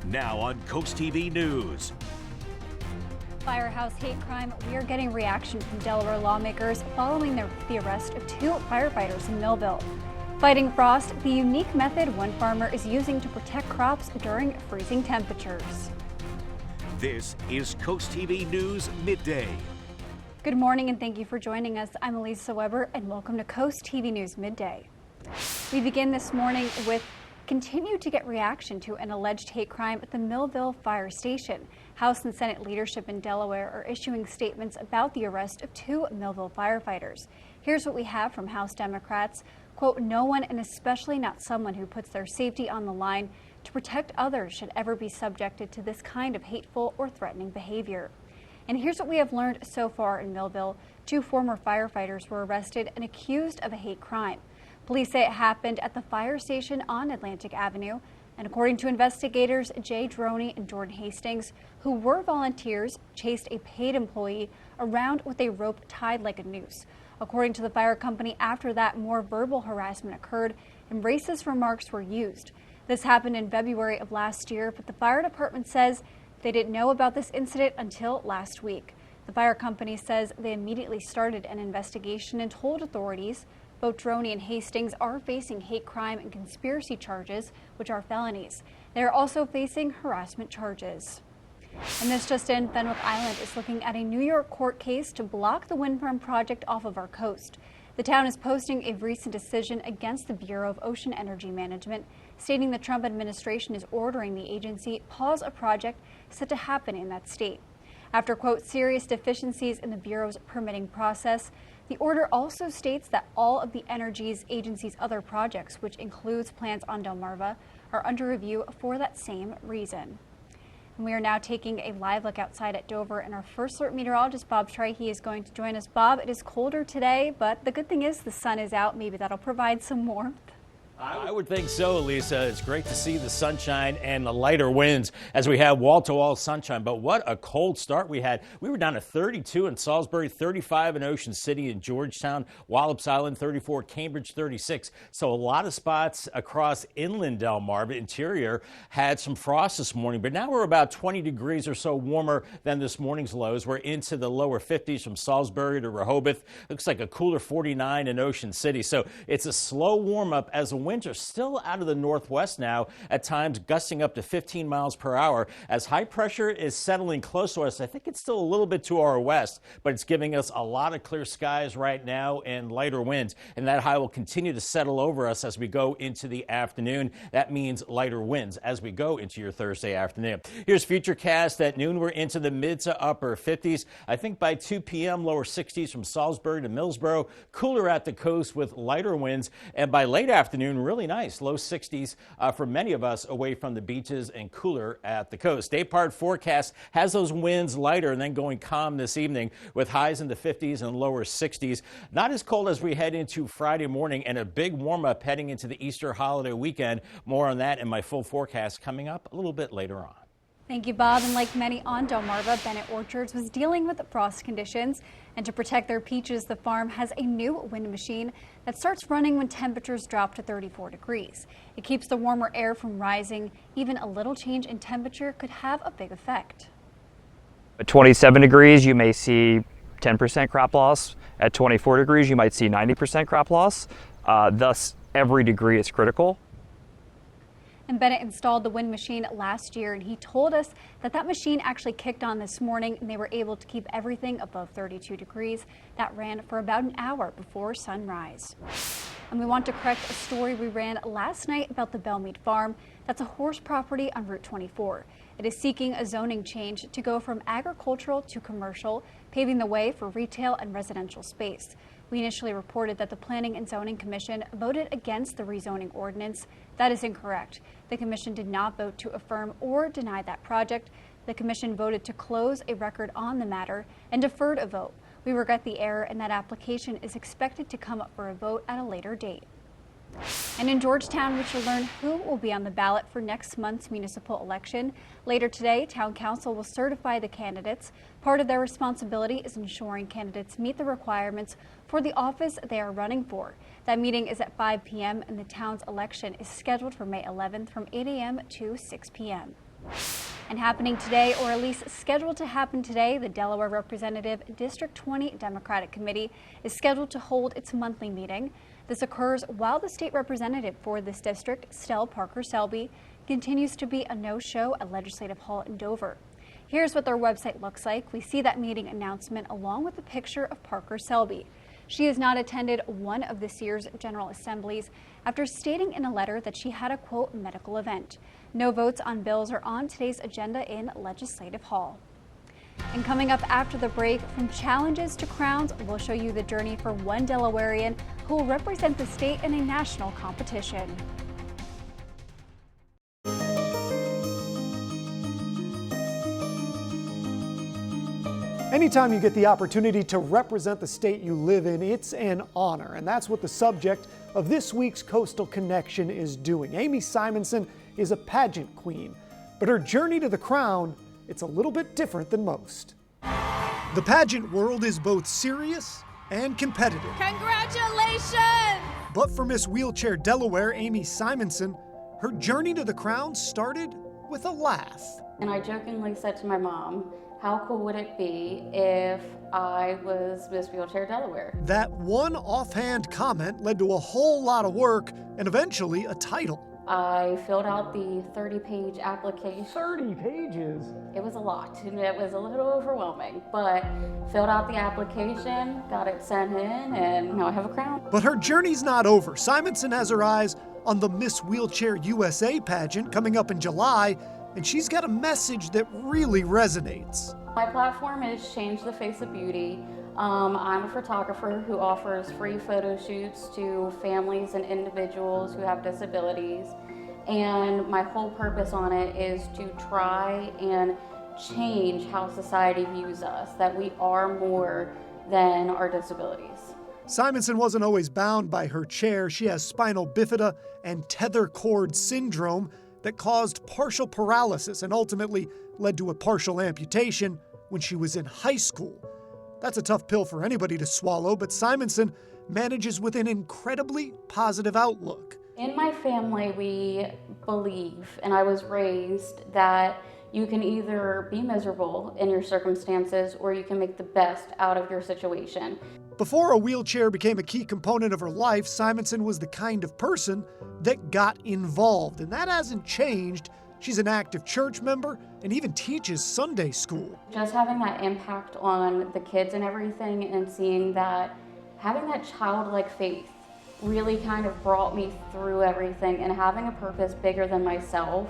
Now on CoastTV News. Firehouse hate crime. We are getting reaction from Delaware lawmakers following the arrest of 2 firefighters in Millville. Fighting frost, the unique method one farmer is using to protect crops during freezing temperatures. This is CoastTV News Midday. Good morning and thank you for joining us. I'm Elisa Weber and welcome to CoastTV News Midday. We begin this morning with continue to get reaction to an alleged hate crime at the Millville fire station. House and Senate leadership in Delaware are issuing statements about the arrest of 2 Millville firefighters. Here's what we have from House Democrats. Quote, no one, and especially not someone who puts their safety on the line to protect others, should ever be subjected to this kind of hateful or threatening behavior. And here's what we have learned so far in Millville. 2 former firefighters were arrested and accused of a hate crime. Police say it happened at the fire station on Atlantic Avenue. And according to investigators, Jay Droney and Jordan Hastings, who were volunteers, chased a paid employee around with a rope tied like a noose. According to the fire company, after that, more verbal harassment occurred and racist remarks were used. This happened in February of last year, but the fire department says they didn't know about this incident until last week. The fire company says they immediately started an investigation and told authorities. Both Droney and Hastings are facing hate crime and conspiracy charges, which are felonies. They are also facing harassment charges. And this just in, Fenwick Island is looking at a New York court case to block the wind farm project off of our coast. The town is posting a recent decision against the Bureau of Ocean Energy Management, stating the Trump administration is ordering the agency pause a project set to happen in that state. After, quote, serious deficiencies in the Bureau's permitting process, the order also states that all of the energy's agency's other projects, which includes plans on Delmarva, are under review for that same reason. And we are now taking a live look outside at Dover, and our first alert meteorologist, Bob Trahey, is going to join us. Bob, it is colder today, but the good thing is the sun is out. Maybe that'll provide some warmth. I would think so, Lisa. It's great to see the sunshine and the lighter winds as we have wall-to-wall sunshine. But what a cold start we had. We were down to 32 in Salisbury, 35 in Ocean City and Georgetown, Wallops Island 34, Cambridge 36. So a lot of spots across inland Delmarva interior had some frost this morning. But now we're about 20 degrees or so warmer than this morning's lows. We're into the lower 50s from Salisbury to Rehoboth. Looks like a cooler 49 in Ocean City. So it's a slow warm-up as the winds are still out of the northwest now, at times gusting up to 15 miles per hour. As high pressure is settling close to us, I think it's still a little bit to our west, but it's giving us a lot of clear skies right now and lighter winds. And that high will continue to settle over us as we go into the afternoon. That means lighter winds as we go into your Thursday afternoon. Here's Futurecast. At noon, we're into the mid to upper 50s. I think by 2 p.m., lower 60s from Salisbury to Millsboro. Cooler at the coast with lighter winds. And by late afternoon, really nice, low 60s for many of us away from the beaches and cooler at the coast. Day part forecast has those winds lighter and then going calm this evening with highs in the 50s and lower 60s. Not as cold as we head into Friday morning, and a big warm up heading into the Easter holiday weekend. More on that in my full forecast coming up a little bit later on. Thank you, Bob. And like many on Delmarva, Bennett Orchards was dealing with frost conditions. And to protect their peaches, the farm has a new wind machine that starts running when temperatures drop to 34 degrees. It keeps the warmer air from rising. Even a little change in temperature could have a big effect. At 27 degrees, you may see 10% crop loss. At 24 degrees, you might see 90% crop loss. Thus, every degree is critical. And Bennett installed the wind machine last year, and he told us that that machine actually kicked on this morning and they were able to keep everything above 32 degrees. That ran for about an hour before sunrise. And we want to correct a story we ran last night about the Bellmead Farm. That's a horse property on Route 24. It is seeking a zoning change to go from agricultural to commercial, paving the way for retail and residential space. We initially reported that the Planning and Zoning Commission voted against the rezoning ordinance. That is incorrect. The commission did not vote to affirm or deny that project. The commission voted to close a record on the matter and deferred a vote. We regret the error, and that application is expected to come up for a vote at a later date. And in Georgetown, we shall learn who will be on the ballot for next month's municipal election. Later today, Town Council will certify the candidates. Part of their responsibility is ensuring candidates meet the requirements for the office they are running for. That meeting is at 5 p.m. and the town's election is scheduled for May 11th from 8 a.m. to 6 p.m. And happening today, or at least scheduled to happen today, the Delaware Representative District 20 Democratic Committee is scheduled to hold its monthly meeting. This occurs while the state representative for this district, Stell Parker Selby, continues to be a no-show at Legislative Hall in Dover. Here's what their website looks like. We see that meeting announcement along with a picture of Parker Selby. She has not attended one of this year's General Assemblies after stating in a letter that she had a, quote, medical event. No votes on bills are on today's agenda in Legislative Hall. And coming up after the break, from challenges to crowns, we'll show you the journey for one Delawarean who will represent the state in a national competition. Anytime you get the opportunity to represent the state you live in, it's an honor. And that's what the subject of this week's Coastal Connection is doing. Amy Simonson is a pageant queen, but her journey to the crown, it's a little bit different than most. The pageant world is both serious and competitive. Congratulations! But for Miss Wheelchair Delaware, Amy Simonson, her journey to the crown started with a laugh. And I jokingly said to my mom, how cool would it be if I was Miss Wheelchair Delaware? That one offhand comment led to a whole lot of work and eventually a title. I filled out the 30-page application. 30 pages? It was a lot, and it was a little overwhelming, but filled out the application, got it sent in, and now I have a crown. But her journey's not over. Simonson has her eyes on the Miss Wheelchair USA pageant coming up in July, and she's got a message that really resonates. My platform is Change the Face of Beauty. I'm a photographer who offers free photo shoots to families and individuals who have disabilities. And my whole purpose on it is to try and change how society views us, that we are more than our disabilities. Simonson wasn't always bound by her chair. She has spinal bifida and tether cord syndrome that caused partial paralysis and ultimately led to a partial amputation when she was in high school. That's a tough pill for anybody to swallow, but Simonson manages with an incredibly positive outlook. In my family, we believe, and I was raised, that you can either be miserable in your circumstances or you can make the best out of your situation. Before a wheelchair became a key component of her life, Simonson was the kind of person that got involved, and that hasn't changed. She's an active church member and even teaches Sunday school. Just having that impact on the kids and everything, and seeing that, having that childlike faith really kind of brought me through everything, and having a purpose bigger than myself.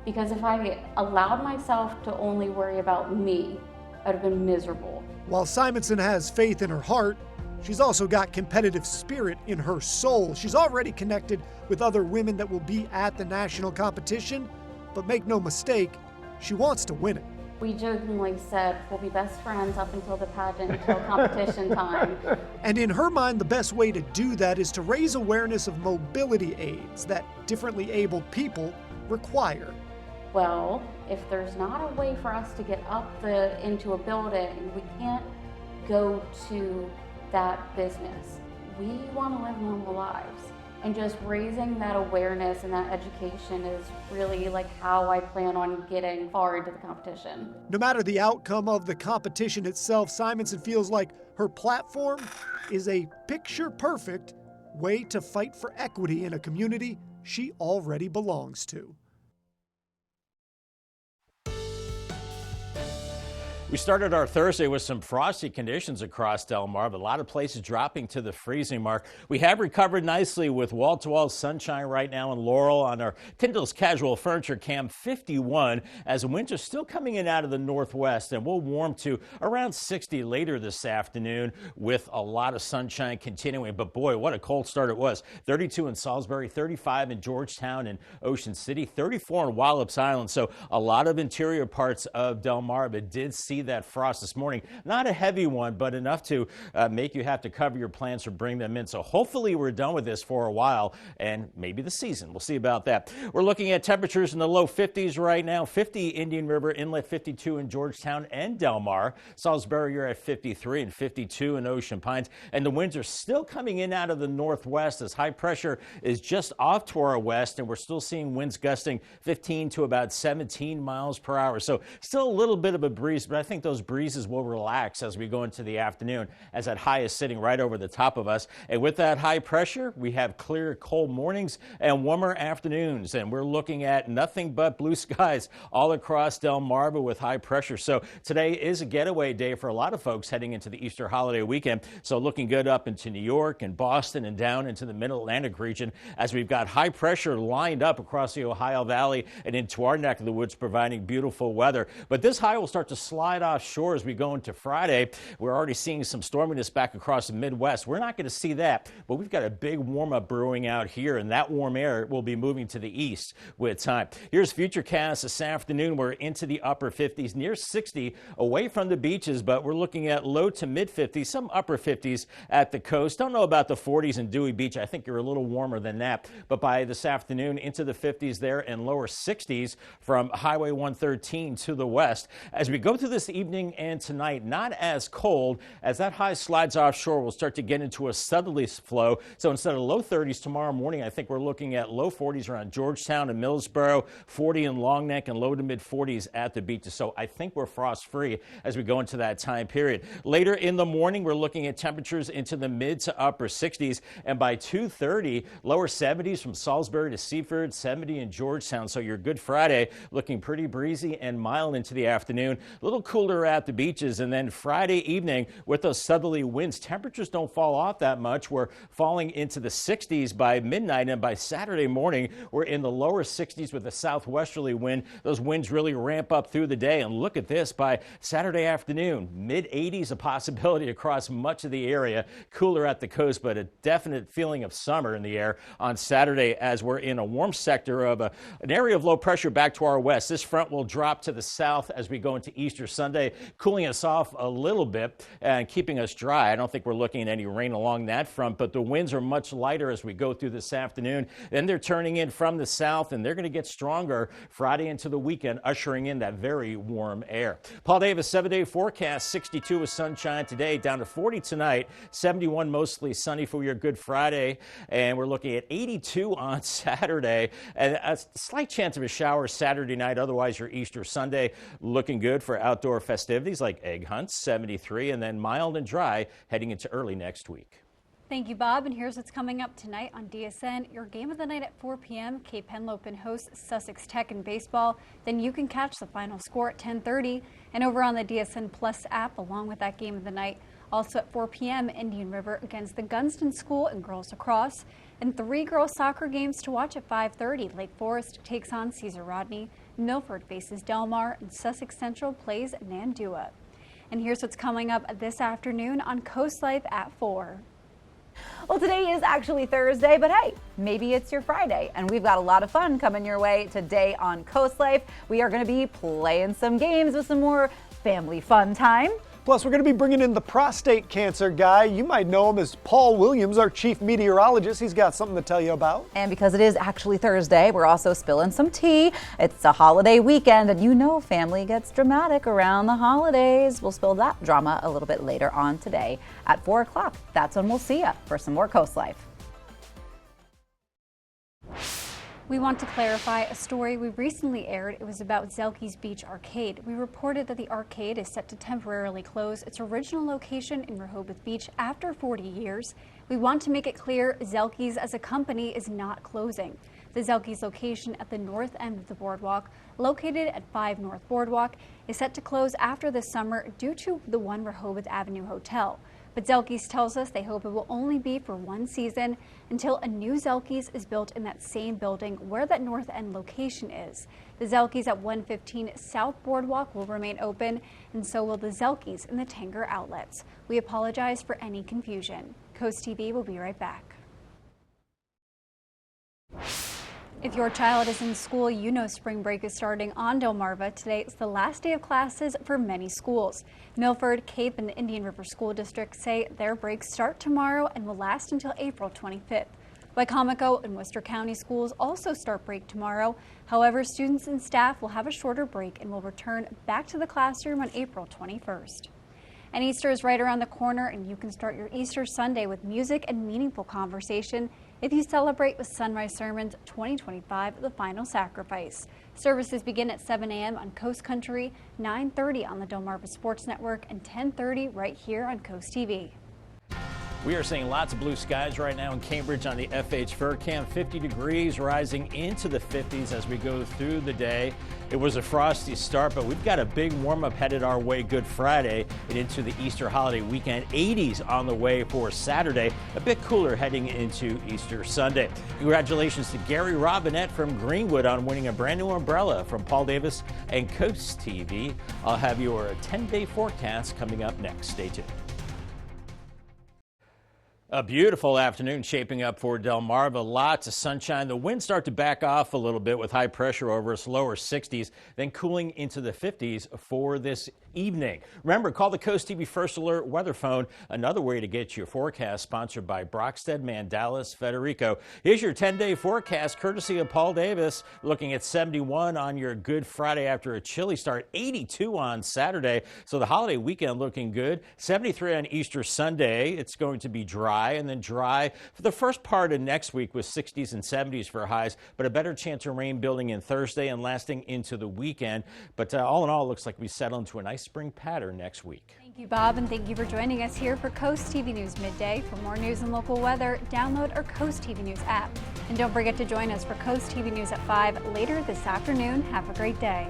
Because if I allowed myself to only worry about me, I'd have been miserable. While Simonson has faith in her heart, she's also got competitive spirit in her soul. She's already connected with other women that will be at the national competition, but make no mistake, she wants to win it. We jokingly said we'll be best friends up until the pageant, until competition time. And in her mind, the best way to do that is to raise awareness of mobility aids that differently abled people require. Well, if there's not a way for us to get up into a building, we can't go to that business. We want to live normal lives. And just raising that awareness and that education is really like how I plan on getting far into the competition. No matter the outcome of the competition itself, Simonson feels like her platform is a picture-perfect way to fight for equity in a community she already belongs to. We started our Thursday with some frosty conditions across Delmarva. A lot of places dropping to the freezing mark. We have recovered nicely with wall-to-wall sunshine right now in Laurel on our Tyndall's Casual Furniture Cam 51, as the wind's still coming in out of the northwest, and we'll warm to around 60 later this afternoon with a lot of sunshine continuing. But boy, what a cold start it was. 32 in Salisbury, 35 in Georgetown and Ocean City, 34 in Wallops Island. So a lot of interior parts of Delmarva did see that frost this morning. Not a heavy one, but enough to make you have to cover your plants or bring them in. So hopefully we're done with this for a while and maybe the season. We'll see about that. We're looking at temperatures in the low 50s right now. 50 Indian River Inlet, 52 in Georgetown and Delmarva. Salisbury, you're at 53 and 52 in Ocean Pines. And the winds are still coming in out of the northwest as high pressure is just off to our west, and we're still seeing winds gusting 15 to about 17 miles per hour. So still a little bit of a breeze, but I think those breezes will relax as we go into the afternoon as that high is sitting right over the top of us. And with that high pressure, we have clear, cold mornings and warmer afternoons. And we're looking at nothing but blue skies all across Delmarva with high pressure. So today is a getaway day for a lot of folks heading into the Easter holiday weekend. So looking good up into New York and Boston and down into the Mid-Atlantic region as we've got high pressure lined up across the Ohio Valley and into our neck of the woods, providing beautiful weather. But this high will start to slide offshore as we go into Friday. We're already seeing some storminess back across the Midwest. We're not going to see that, but we've got a big warm-up brewing out here, and that warm air will be moving to the east with time. Here's Futurecast this afternoon. We're into the upper 50s, near 60 away from the beaches, but we're looking at low to mid 50s, some upper 50s at the coast. Don't know about the 40s in Dewey Beach. I think you're a little warmer than that, but by this afternoon into the 50s there and lower 60s from Highway 113 to the west. As we go through this evening and tonight, not as cold as that high slides offshore. We'll start to get into a southerly flow. So instead of low 30s tomorrow morning, I think we're looking at low 40s around Georgetown and Millsboro, 40 in Long Neck, and low to mid 40s at the beaches. So I think we're frost free as we go into that time period. Later in the morning, we're looking at temperatures into the mid to upper 60s, and by 2:30, lower 70s from Salisbury to Seaford, 70 in Georgetown. So your Good Friday looking pretty breezy and mild into the afternoon. A little cooler at the beaches, and then Friday evening with those southerly winds, temperatures don't fall off that much. We're falling into the 60s by midnight, and by Saturday morning, we're in the lower 60s with a southwesterly wind. Those winds really ramp up through the day, and look at this, by Saturday afternoon, mid 80s a possibility across much of the area. Cooler at the coast, but a definite feeling of summer in the air on Saturday as we're in a warm sector of an area of low pressure back to our west. This front will drop to the south as we go into Easter Sunday, cooling us off a little bit and keeping us dry. I don't think we're looking at any rain along that front, but the winds are much lighter as we go through this afternoon. Then they're turning in from the south, and they're going to get stronger Friday into the weekend, ushering in that very warm air. Paul Davis, 7-day forecast, 62 with sunshine today, down to 40 tonight, 71 mostly sunny for your Good Friday, and we're looking at 82 on Saturday, and a slight chance of a shower Saturday night. Otherwise, your Easter Sunday looking good for outdoor festivities like egg hunts, 73, and then mild and dry heading into early next week. Thank you, Bob. And here's what's coming up tonight on DSN. Your game of the night at 4 p.m. Cape Henlopen hosts Sussex Tech in baseball. Then you can catch the final score at 10:30. And over on the DSN Plus app, along with that game of the night, also at 4 p.m. Indian River against the Gunston School in girls lacrosse. And 3 girls soccer games to watch at 5:30. Lake Forest takes on Cesar Rodney. Milford faces Delmar, and Sussex Central plays Nandua. And here's what's coming up this afternoon on Coast Life at 4. Well, today is actually Thursday, but hey, maybe it's your Friday, and we've got a lot of fun coming your way today on Coast Life. We are going to be playing some games with some more family fun time. Plus, we're going to be bringing in the prostate cancer guy. You might know him as Paul Williams, our chief meteorologist. He's got something to tell you about. And because it is actually Thursday, we're also spilling some tea. It's a holiday weekend, and you know family gets dramatic around the holidays. We'll spill that drama a little bit later on today at 4 o'clock. That's when we'll see you for some more Coast Life. We want to clarify a story we recently aired. It was about Zelke's Beach Arcade. We reported that the arcade is set to temporarily close its original location in Rehoboth Beach after 40 years. We want to make it clear Zelke's as a company is not closing. The Zelke's location at the north end of the boardwalk, located at 5 North Boardwalk, is set to close after the summer due to the One Rehoboth Avenue Hotel. But Zelke's tells us they hope it will only be for one season until a new Zelke's is built in that same building where that north end location is. The Zelke's at 115 South Boardwalk will remain open, and so will the Zelke's in the Tanger outlets. We apologize for any confusion. CoastTV will be right back. If your child is in school, you know spring break is starting on Delmarva. Today is the last day of classes for many schools. Milford, Cape, and the Indian River School District say their breaks start tomorrow and will last until April 25th. Wicomico and Worcester County schools also start break tomorrow. However, students and staff will have a shorter break and will return back to the classroom on April 21st. And Easter is right around the corner, and you can start your Easter Sunday with music and meaningful conversation if you celebrate with Sunrise Sermons 2025, The Final Sacrifice. Services begin at 7 a.m. on Coast Country, 9:30 on the Delmarva Sports Network, and 10:30 right here on Coast TV. We are seeing lots of blue skies right now in Cambridge on the FH Fur Camp. 50 degrees rising into the 50s as we go through the day. It was a frosty start, but we've got a big warm-up headed our way Good Friday and into the Easter holiday weekend. 80s on the way for Saturday. A bit cooler heading into Easter Sunday. Congratulations to Gary Robinette from Greenwood on winning a brand new umbrella from Paul Davis and Coast TV. I'll have your 10-day forecast coming up next. Stay tuned. A beautiful afternoon shaping up for Delmarva. Lots of sunshine. The winds start to back off a little bit with high pressure over us, lower 60s, then cooling into the 50s for this evening. Remember, call the Coast TV First Alert weather phone. Another way to get your forecast, sponsored by Brockstead, Mandalis, Federico. Here's your 10-day forecast, courtesy of Paul Davis. Looking at 71 on your Good Friday after a chilly start. 82 on Saturday. So the holiday weekend looking good. 73 on Easter Sunday. It's going to be dry and then dry for the first part of next week with 60s and 70s for highs, but a better chance of rain building in Thursday and lasting into the weekend. But all in all, it looks like we settle into a nice spring pattern next week. Thank you, Bob, and thank you for joining us here for Coast TV News Midday. For more news and local weather, download our Coast TV News app. And don't forget to join us for Coast TV News at 5 later this afternoon. Have a great day.